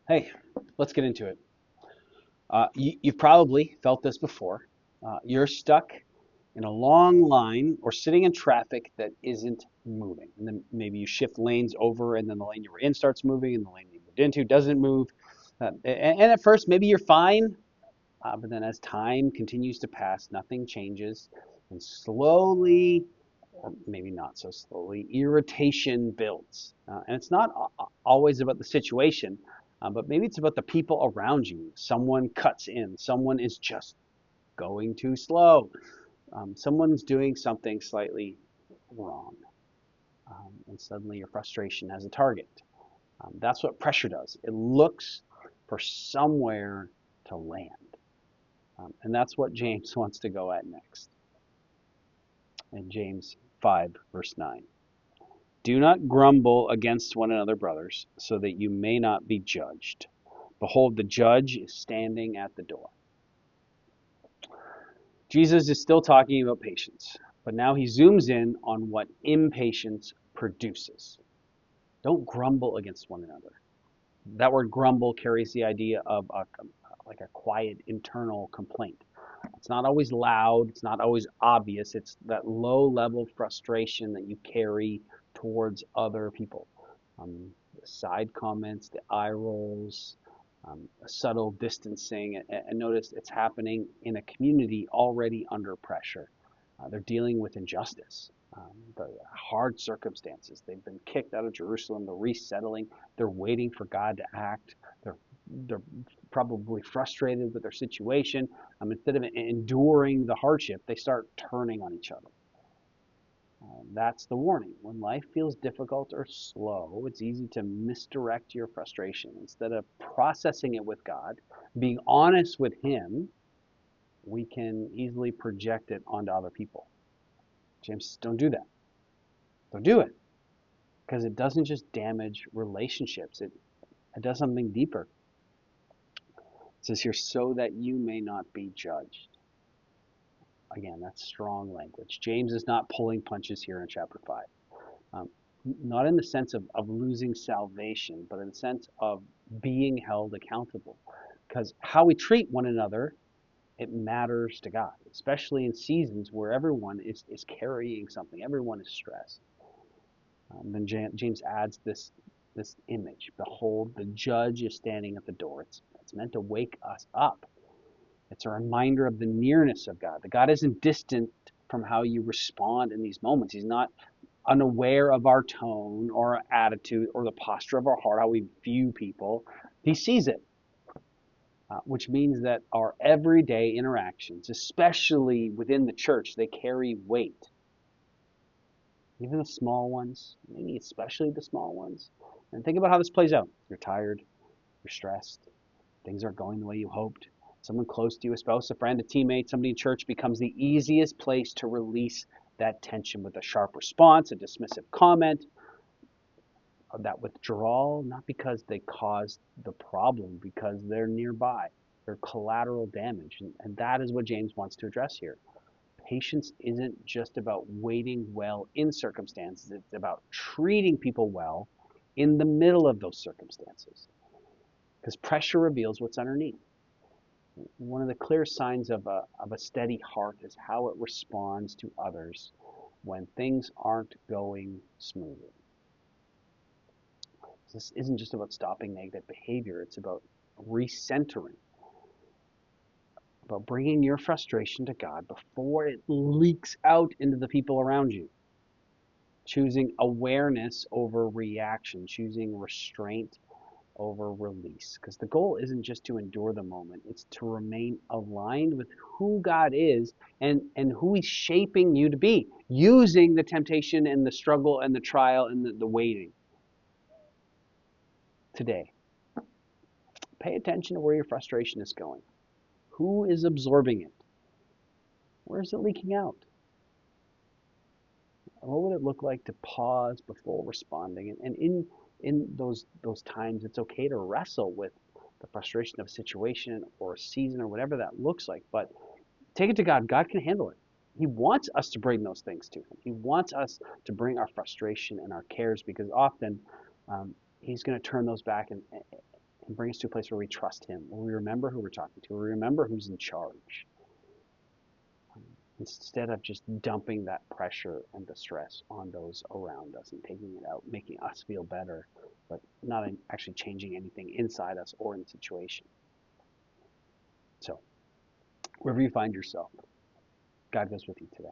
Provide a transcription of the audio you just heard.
Hey, let's get into it. You've probably felt this before. You're stuck in a long line or sitting in traffic that isn't moving. And then maybe you shift lanes over, and then the lane you were in starts moving, and the lane you moved into doesn't move. And at first, maybe you're fine, but then as time continues to pass, nothing changes. And slowly, or maybe not so slowly, irritation builds. And it's not always about the situation, but maybe it's about the people around you. Someone cuts in, someone is just going too slow, someone's doing something slightly wrong. And suddenly your frustration has a target. That's what pressure does. It looks for somewhere to land. And that's what James wants to go at next. In James 5, verse 9. Do not grumble against one another, brothers, so that you may not be judged. Behold, the judge is standing at the door. Jesus is still talking about patience, but now he zooms in on what impatience produces. Don't grumble against one another. That word grumble carries the idea of like a quiet internal complaint. It's not always loud, it's not always obvious. It's that low level frustration that you carry towards other people. The side comments, the eye rolls, a subtle distancing. And notice it's happening in a community already under pressure. They're dealing with injustice, the hard circumstances. They've been kicked out of Jerusalem. They're resettling. They're waiting for God to act. They're probably frustrated with their situation. Instead of enduring the hardship, they start turning on each other. That's the warning. When life feels difficult or slow, it's easy to misdirect your frustration. Instead of processing it with God, being honest with Him, we can easily project it onto other people. James says, don't do that. Don't do it. Because it doesn't just damage relationships, it does something deeper. It says here, so that you may not be judged. Again, that's strong language. James is not pulling punches here in chapter 5. Um, not in the sense of losing salvation, but in the sense of being held accountable. Because how we treat one another, it matters to God, especially in seasons where everyone is carrying something, everyone is stressed. Then James adds this image. Behold, the judge is standing at the door. It's meant to wake us up. It's a reminder of the nearness of God. That God isn't distant from how you respond in these moments. He's not unaware of our tone or our attitude or the posture of our heart, how we view people. He sees it, which means that our everyday interactions, especially within the church, they carry weight. Even the small ones, maybe especially the small ones. And think about how this plays out. You're tired, you're stressed, things aren't going the way you hoped. Someone close to you, a spouse, a friend, a teammate, somebody in church becomes the easiest place to release that tension with a sharp response, a dismissive comment, of that withdrawal, not because they caused the problem, because they're nearby. They're collateral damage. And that is what James wants to address here. Patience isn't just about waiting well in circumstances, it's about treating people well in the middle of those circumstances. Because pressure reveals what's underneath. One of the clear signs of a steady heart is how it responds to others when things aren't going smoothly. This isn't just about stopping negative behavior, it's about recentering, about bringing your frustration to God before it leaks out into the people around you. Choosing awareness over reaction, choosing restraint over release. Because the goal isn't just to endure the moment, it's to remain aligned with who God is and who He's shaping you to be, using the temptation and the struggle and the trial and the waiting today. Pay attention to where your frustration is going. Who is absorbing it? Where is it leaking out? What would it look like to pause before responding? And in those times, it's okay to wrestle with the frustration of a situation or a season or whatever that looks like. But take it to God. God can handle it. He wants us to bring those things to Him. He wants us to bring our frustration and our cares because often He's going to turn those back and bring us to a place where we trust Him, where we remember who we're talking to, where we remember who's in charge, instead of just dumping that pressure and the stress on those around us and taking it out, making us feel better, but not actually changing anything inside us or in the situation. So, wherever you find yourself, God goes with you today.